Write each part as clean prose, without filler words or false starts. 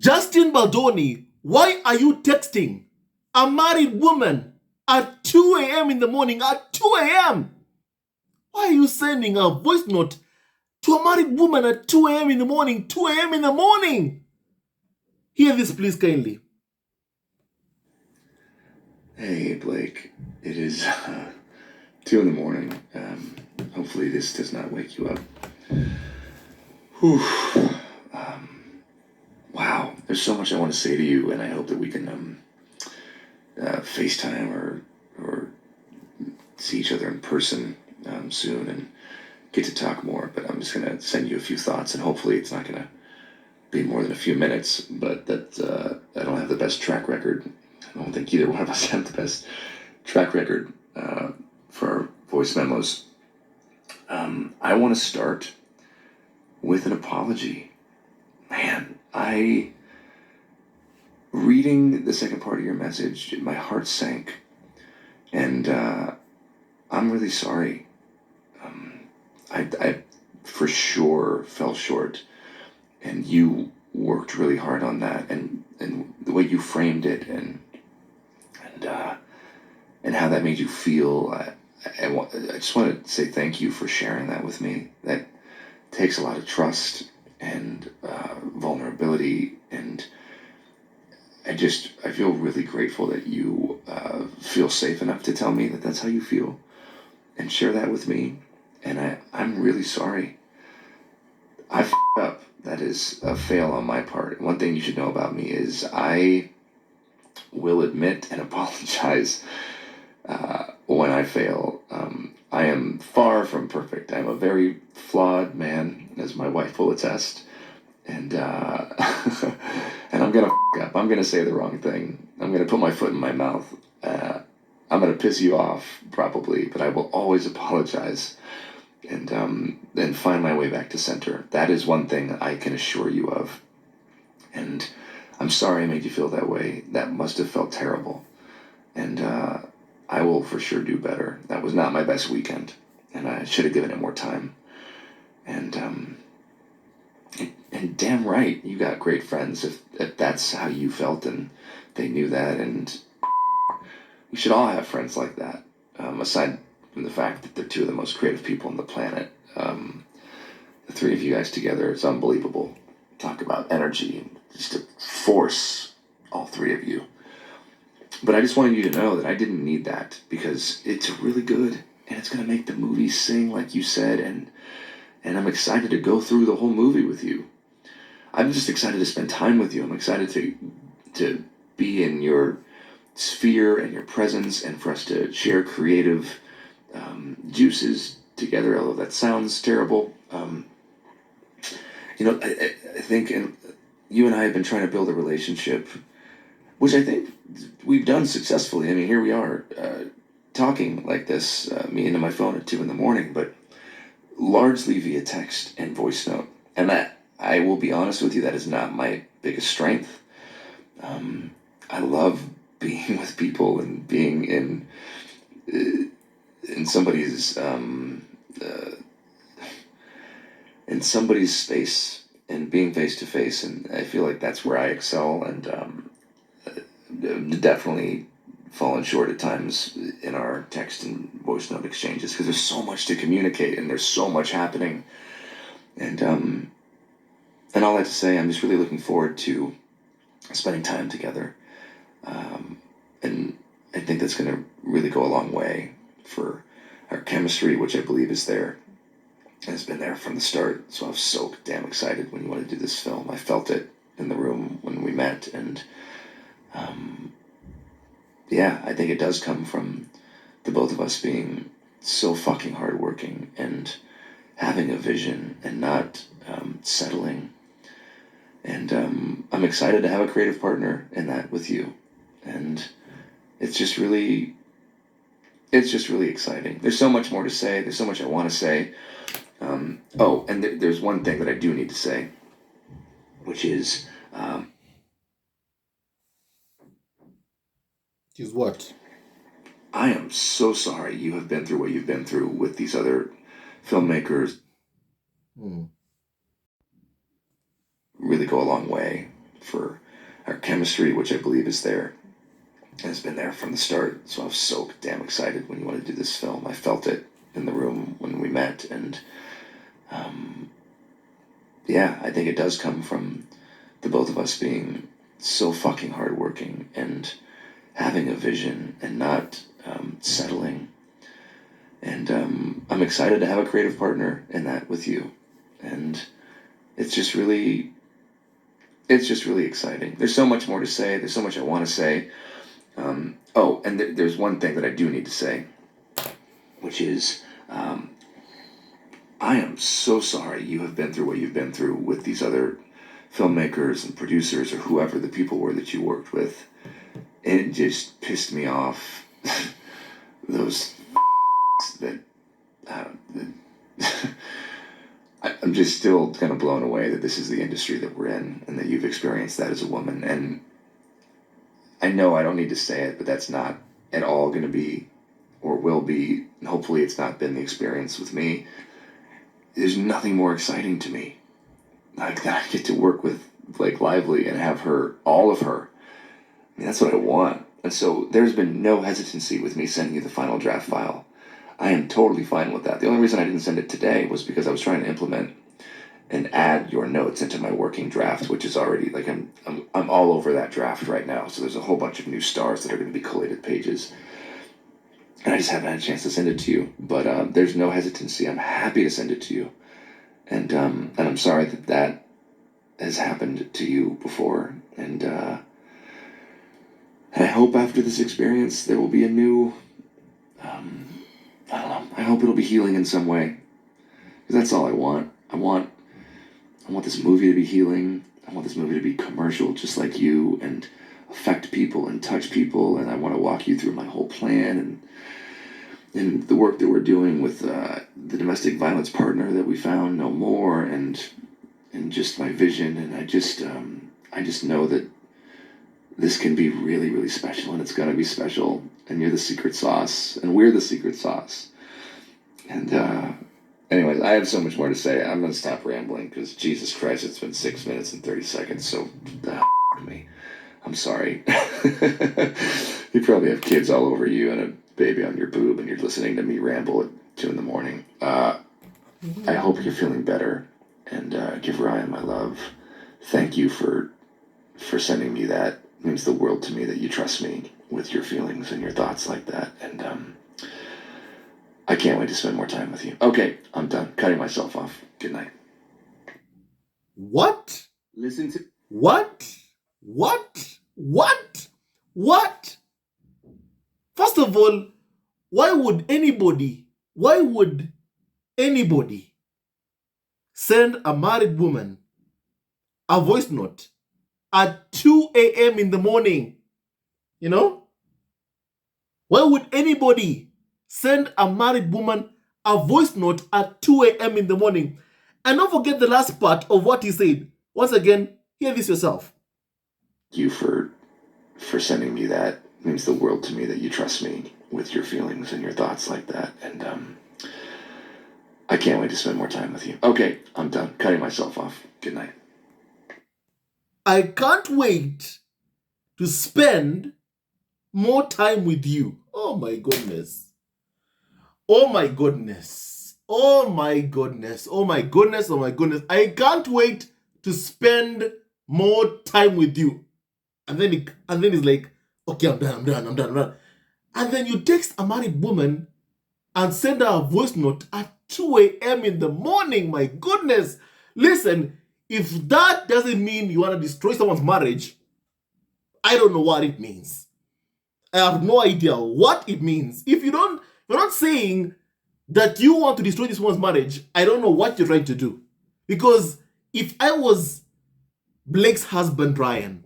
Justin Baldoni, why are you texting a married woman at 2 a.m. in the morning? At 2 a.m. Why are you sending a voice note to a married woman at 2 a.m. in the morning? 2 a.m. in the morning. Hear this, please, kindly. Hey, Blake. It is 2 in the morning. Hopefully this does not wake you up. Whew. Wow. There's so much I want to say to you, and I hope that we can FaceTime or see each other in person soon and get to talk more. But I'm just going to send you a few thoughts, and hopefully it's not going to be more than a few minutes. But that I don't have the best track record. I don't think either one of us have the best track record for voice memos. I want to start with an apology. Man, reading the second part of your message, my heart sank. And I'm really sorry. I for sure fell short. And you worked really hard on that. And the way you framed it and how that made you feel, I just want to say thank you for sharing that with me. That takes a lot of trust and vulnerability, and I feel really grateful that you feel safe enough to tell me that that's how you feel and share that with me. And I'm really sorry. I f***ed up. That is a fail on my part. One thing you should know about me is I will admit and apologize when I fail. I am far from perfect. I'm a very flawed man, as my wife will attest. And and I'm gonna f*** up. I'm gonna say the wrong thing. I'm gonna put my foot in my mouth. I'm gonna piss you off probably, but I will always apologize and find my way back to center. That is one thing I can assure you of. And I'm sorry I made you feel that way. That must have felt terrible. And I will for sure do better. That was not my best weekend, and I should have given it more time. And damn right, you got great friends if that's how you felt and they knew that. And we should all have friends like that, aside from the fact that they're two of the most creative people on the planet. The three of you guys together, it's unbelievable. Talk about energy, just a force, all three of you. But I just wanted you to know that I didn't need that, because it's really good, and it's going to make the movie sing like you said, and I'm excited to go through the whole movie with you. I'm just excited to spend time with you. I'm excited to be in your sphere and your presence, and for us to share creative juices together, although that sounds terrible. I think you and I have been trying to build a relationship, which I think we've done successfully. I mean, here we are talking like this, me into my phone at 2 in the morning, but largely via text and voice note. And that, I will be honest with you, that is not my biggest strength. I love being with people and being in somebody's space and being face to face, and I feel like that's where I excel. And definitely fallen short at times in our text and voice note exchanges, because there's so much to communicate and there's so much happening. And all that to say, I'm just really looking forward to spending time together. And I think that's going to really go a long way for our chemistry, which I believe is there. And it's been there from the start. So I was so damn excited when you wanted to do this film. I felt it in the room when we met. And yeah, I think it does come from the both of us being so fucking hardworking and having a vision and not settling. And I'm excited to have a creative partner in that with you. And it's just really exciting. There's so much more to say. There's so much I want to say. And there's one thing that I do need to say, which is... Is what? I am so sorry you have been through what you've been through with these other filmmakers. Really go a long way for our chemistry, which I believe is there, and has been there from the start. So I was so damn excited when you wanted to do this film. I felt it in the room when we met, and yeah, I think it does come from the both of us being so fucking hardworking and having a vision and not settling. And I'm excited to have a creative partner in that with you. And it's just really exciting. There's so much more to say. There's so much I want to say. There's one thing that I do need to say, which is I am so sorry you have been through what you've been through with these other filmmakers and producers or whoever the people were that you worked with. It just pissed me off. Those that I'm just still kind of blown away that this is the industry that we're in and that you've experienced that as a woman. And I know I don't need to say it, but that's not at all going to be or will be, and hopefully it's not been the experience with me. There's nothing more exciting to me. Like that I get to work with like Lively and have her, all of her. I mean, that's what I want. And so there's been no hesitancy with me sending you the final draft file. I am totally fine with that. The only reason I didn't send it today was because I was trying to implement and add your notes into my working draft, which is already like I'm all over that draft right now. So there's a whole bunch of new stars that are going to be collated pages, and I just haven't had a chance to send it to you. But there's no hesitancy. I'm happy to send it to you, and I'm sorry that has happened to you before, and I hope after this experience there will be a new. I don't know. I hope it'll be healing in some way, because that's all I want. I want this movie to be healing. I want this movie to be commercial, just like you, and affect people and touch people. And I want to walk you through my whole plan and the work that we're doing with the domestic violence partner that we found, No More, and just my vision. And I just know that this can be really, really special, and it's gonna be special. And you're the secret sauce, and we're the secret sauce. And anyways, I have so much more to say. I'm going to stop rambling because Jesus Christ, it's been 6 minutes and 30 seconds. So, me. I'm sorry. You probably have kids all over you and a baby on your boob, and you're listening to me ramble at 2 in the morning. I hope you're feeling better, and give Ryan my love. Thank you for sending me that. It means the world to me that you trust me with your feelings and your thoughts like that. And I can't wait to spend more time with you. Okay, I'm done. Cutting myself off. Good night. What? Listen to... What? First of all, why would anybody send a married woman a voice note at 2 a.m. in the morning? You know? Why would anybody send a married woman a voice note at 2 a.m. in the morning? And don't forget the last part of what he said. Once again, hear this yourself. You for sending me that. It means the world to me that you trust me with your feelings and your thoughts like that. And I can't wait to spend more time with you. Okay, I'm done. Cutting myself off. Good night. I can't wait to spend more time with you. Oh my goodness. Oh my goodness. Oh my goodness. Oh my goodness. Oh my goodness. I can't wait to spend more time with you. And then it's like, okay, I'm done. And then you text a married woman and send her a voice note at 2 a.m. in the morning. My goodness. Listen, if that doesn't mean you want to destroy someone's marriage, I don't know what it means. I have no idea what it means. If you're not saying that you want to destroy this woman's marriage, I don't know what you're trying to do. Because if I was Blake's husband, Ryan,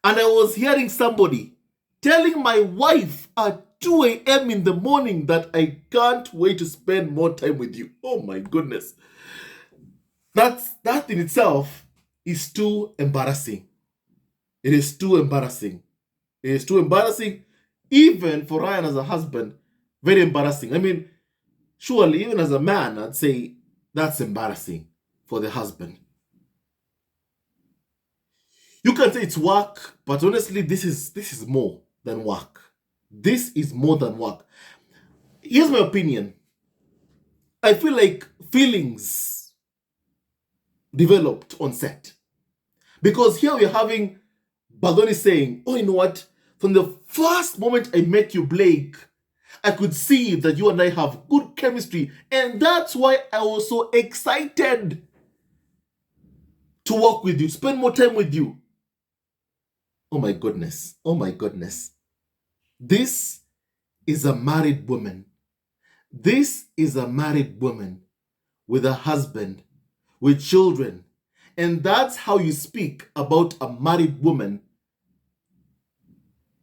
and I was hearing somebody telling my wife at 2 a.m. in the morning that I can't wait to spend more time with you, oh my goodness. That in itself is too embarrassing. It is too embarrassing. It is too embarrassing, even for Ryan as a husband. Very embarrassing. I mean, surely, even as a man, I'd say that's embarrassing for the husband. You can say it's work, but honestly, this is more than work. This is more than work. Here's my opinion. I feel like feelings developed on set. Because here we're having Baldoni saying, oh, you know what? From the first moment I met you, Blake, I could see that you and I have good chemistry. And that's why I was so excited to work with you, spend more time with you. Oh my goodness. Oh my goodness. This is a married woman. This is a married woman with a husband, with children. And that's how you speak about a married woman.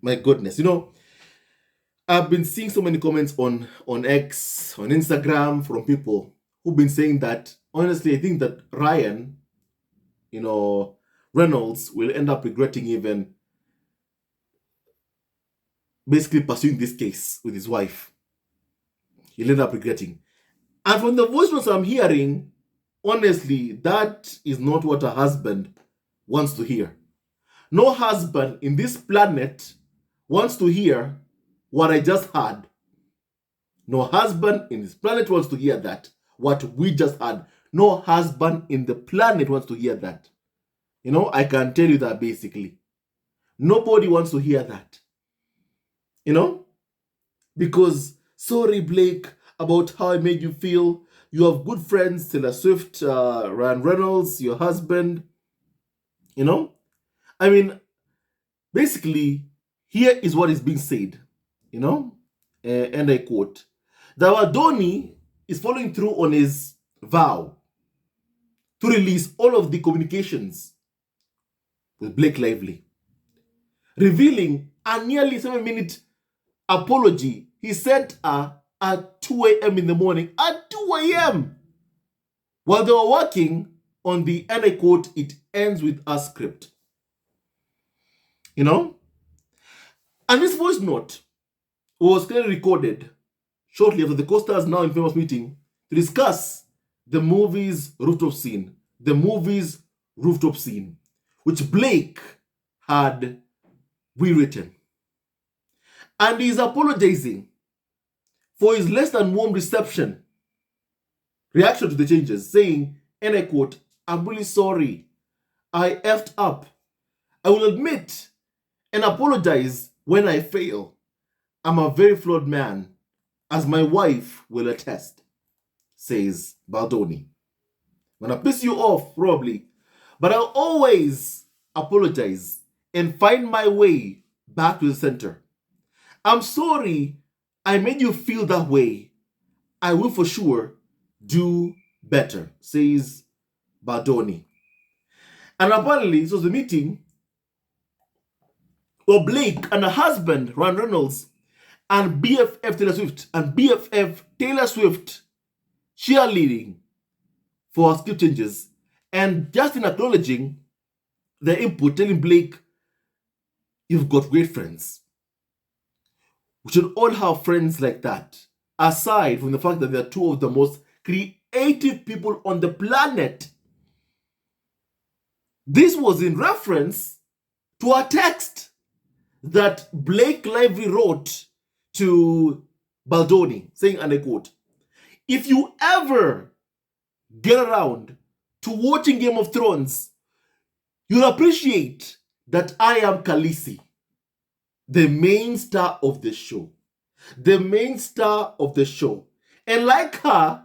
My goodness. You know, I've been seeing so many comments on X, on Instagram from people who've been saying that, honestly, I think that Ryan, Reynolds will end up regretting even basically pursuing this case with his wife. He'll end up regretting. And from the voice notes I'm hearing, honestly, that is not what a husband wants to hear. No husband in this planet wants to hear what I just heard. No husband in this planet wants to hear that. What we just heard. No husband in the planet wants to hear that. I can tell you that basically. Nobody wants to hear that. Because sorry, Blake, about how I made you feel. You have good friends, Taylor Swift, Ryan Reynolds, your husband. I mean, basically, here is what is being said. And I quote, that Baldoni is following through on his vow to release all of the communications with Blake Lively, revealing a nearly 7-minute apology he sent her at 2 a.m. in the morning. At 2 a.m. While they were working on the, and I quote, it ends with a script. And this voice note was clearly recorded shortly after the co-stars now infamous meeting to discuss the movie's rooftop scene. The movie's rooftop scene, which Blake had rewritten. And he's apologizing for his less than warm reaction to the changes, saying, and I quote, I'm really sorry. I effed up. I will admit and apologize when I fail. I'm a very flawed man, as my wife will attest, says Baldoni. I'm gonna piss you off, probably, but I'll always apologize and find my way back to the center. I'm sorry I made you feel that way. I will for sure do better, says Baldoni. And apparently, this was the meeting where Blake and her husband, Ryan Reynolds, and BFF Taylor Swift cheerleading for script changes, and just in acknowledging their input, telling Blake, you've got great friends. We should all have friends like that, aside from the fact that they're two of the most creative people on the planet. This was in reference to a text that Blake Lively wrote to Baldoni, saying, and I quote, if you ever get around to watching Game of Thrones, you'll appreciate that I am Khaleesi, the main star of the show. The main star of the show. And like her,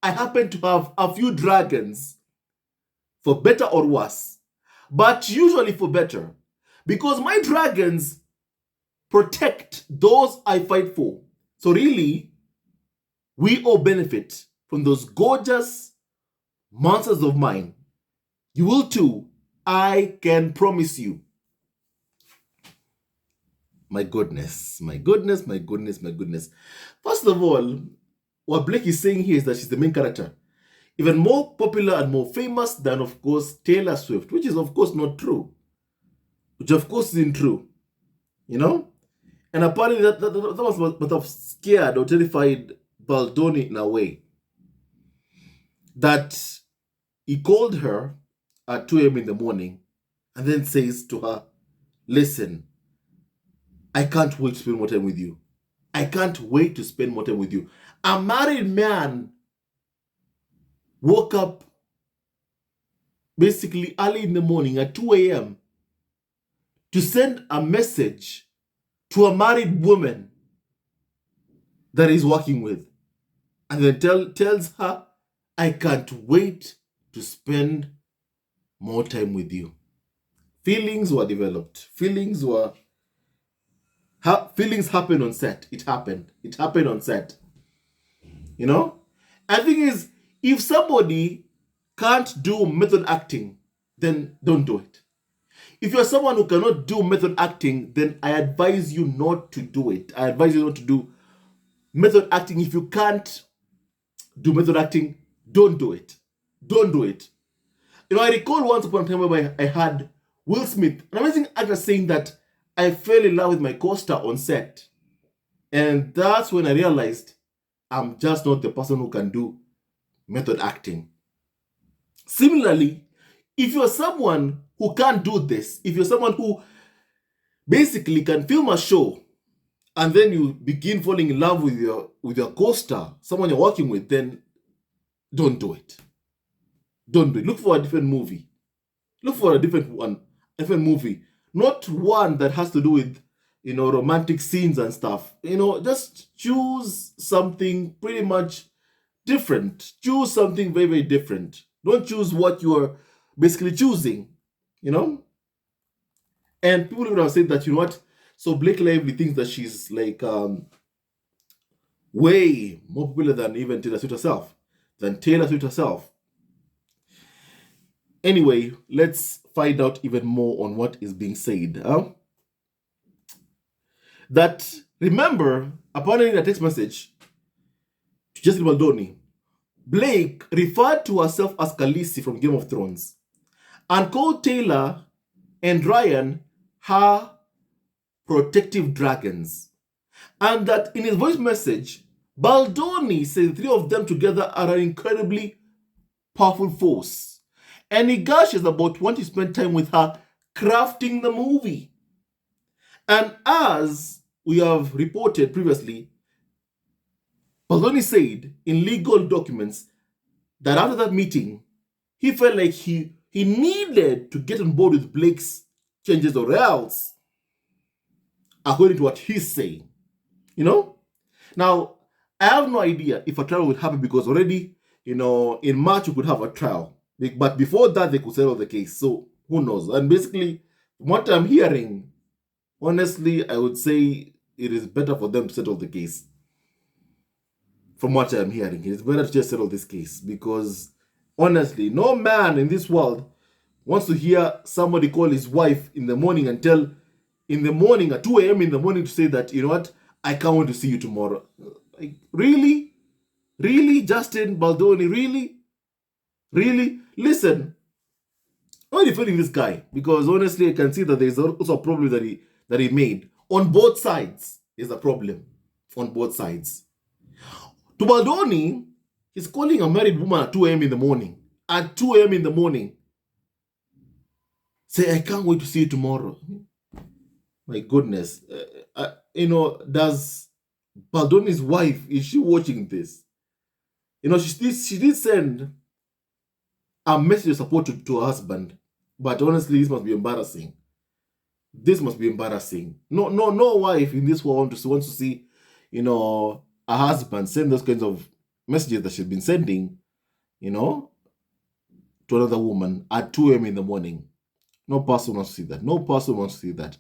I happen to have a few dragons, for better or worse, but usually for better, because my dragons protect those I fight for. So really, we all benefit from those gorgeous monsters of mine. You will too, I can promise you. My goodness, my goodness, my goodness, my goodness. First of all, what Blake is saying here is that she's the main character. Even more popular and more famous than, of course, Taylor Swift, which is, of course, not true. Which, of course, isn't true. And apparently that must have scared or terrified Baldoni in a way. That he called her at 2 a.m. in the morning and then says to her, listen, I can't wait to spend more time with you. I can't wait to spend more time with you. A married man woke up basically early in the morning at 2 a.m. to send a message to a married woman that he's working with, and then tells her, I can't wait to spend more time with you. Feelings were developed. Feelings happened on set. It happened on set. You know? And the thing is, if somebody can't do method acting, then don't do it. If you're someone who cannot do method acting, then I advise you not to do it. I advise you not to do method acting. If you can't do method acting, don't do it. Don't do it. You know, I recall once upon a time where I had Will Smith, an amazing actor, saying that I fell in love with my co-star on set. And that's when I realized I'm just not the person who can do method acting. Similarly, if you're someone who can't do this, if you're someone who basically can film a show and then you begin falling in love with your co-star, someone you're working with, then don't do it. Don't do it. Look for a different movie. Look for a different movie. Not one that has to do with, romantic scenes and stuff. Just choose something pretty much different. Choose something very, very different. Don't choose what you're basically choosing, And people would have said that, what? So Blake Lively thinks that she's like way more popular than even Taylor Swift herself. Anyway, let's find out even more on what is being said. That, remember, upon reading a text message to Jessica Baldoni, Blake referred to herself as Khaleesi from Game of Thrones and called Taylor and Ryan her protective dragons. And that in his voice message, Baldoni says the three of them together are an incredibly powerful force. And he gushes about wanting to spend time with her crafting the movie. And as we have reported previously, Baldoni said in legal documents that after that meeting, he felt like he needed to get on board with Blake's changes, or else, according to what he's saying. Now, I have no idea if a trial would happen, because already, in March we could have a trial. But before that, they could settle the case. So who knows? And basically, what I'm hearing, honestly, I would say it is better for them to settle the case. From what I'm hearing, it's better to just settle this case, because honestly, no man in this world wants to hear somebody call his wife in the morning and tell, in the morning at 2 a.m. in the morning, to say that, you know what, I can't wait to see you tomorrow. Like, really? Really, Justin Baldoni? Really? Listen, I'm defending this guy, because honestly, I can see that there's also a problem that he made. On both sides, there's a problem. On both sides. To Baldoni, he's calling a married woman at 2 a.m. in the morning. At 2 a.m. in the morning. Say, I can't wait to see you tomorrow. My goodness. Does Baldoni's wife, is she watching this? She did send a message of support to her husband. But honestly, this must be embarrassing. This must be embarrassing. No wife in this world wants to see, a husband send those kinds of messages that she's been sending, to another woman at 2 a.m. in the morning. No person wants to see that. No person wants to see that.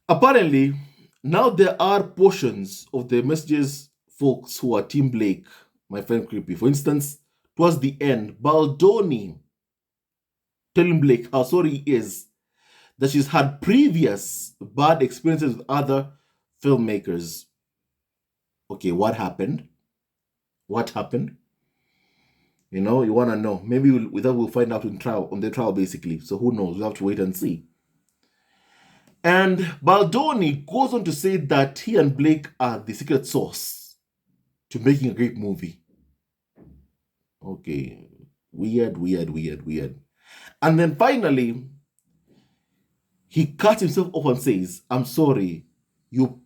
Apparently, now there are portions of the messages folks who are Team Blake, my friend Creepy. For instance, towards the end, Baldoni telling Blake how sorry he is that she's had previous bad experiences with other filmmakers. Okay, what happened? What happened? You want to know. Maybe we'll find out on the trial, basically. So who knows? We'll have to wait and see. And Baldoni goes on to say that he and Blake are the secret sauce to making a great movie. Okay. Weird, weird, weird, weird. And then finally, he cuts himself off and says, I'm sorry, you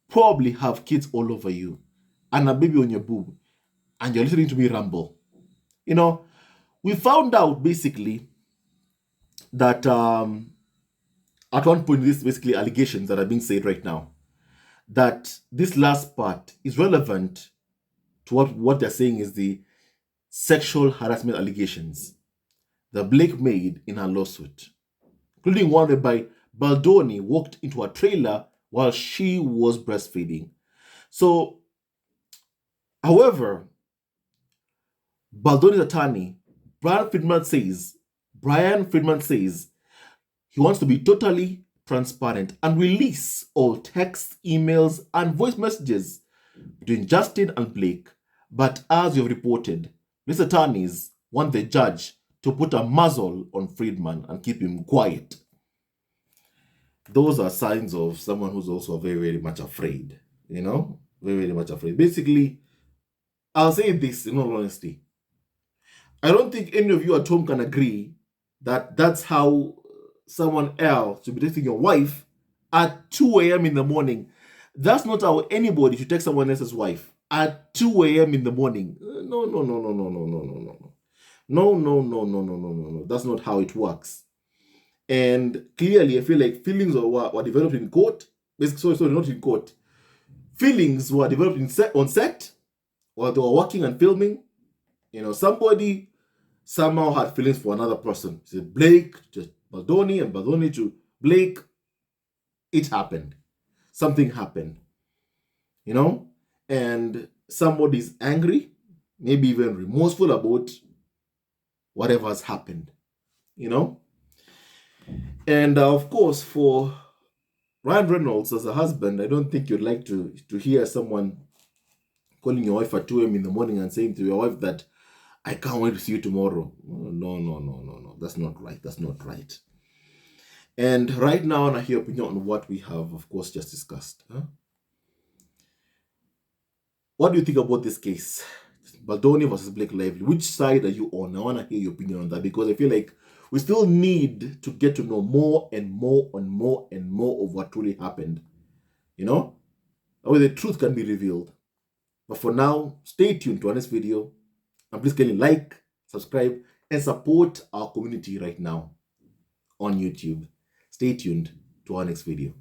probably have kids all over you and a baby on your boob, and you're listening to me ramble. You know, we found out basically that at one point, this basically allegations that are being said right now, that this last part is relevant to what they're saying is the sexual harassment allegations that Blake made in her lawsuit, including one whereby Baldoni walked into a trailer while she was breastfeeding. So, however, Baldoni's attorney, Brian Friedman says he wants to be totally transparent and release all texts, emails, and voice messages between Justin and Blake. But as you've reported, these attorneys want the judge to put a muzzle on Friedman and keep him quiet. Those are signs of someone who's also very, very much afraid, very, very much afraid. Basically, I'll say this in all honesty. I don't think any of you at home can agree that that's how someone else should be texting your wife at 2 a.m. in the morning. That's not how anybody should text someone else's wife at 2 a.m. in the morning. No, no, no, no, no, no, no, no, no. No, no, no, no, no, no, no, no. That's not how it works. And clearly, I feel like feelings were developed in court. Sorry, not in court. Feelings were developed on set while they were working and filming. Somebody somehow had feelings for another person. Said Blake to Baldoni and Baldoni to Blake. It happened. Something happened. And somebody's angry, maybe even remorseful about whatever has happened. And of course, for Ryan Reynolds as a husband, I don't think you'd like to hear someone calling your wife at 2 a.m. in the morning and saying to your wife that, I can't wait to see you tomorrow. No, no, no, no, no. That's not right. That's not right. And right now, I want to hear your opinion on what we have, of course, just discussed. What do you think about this case? Baldoni versus Blake Lively. Which side are you on? I want to hear your opinion on that, because I feel like we still need to get to know more and more and more and more of what really happened. That way the truth can be revealed. But for now, stay tuned to our next video. And please kindly like, subscribe, and support our community right now on YouTube. Stay tuned to our next video.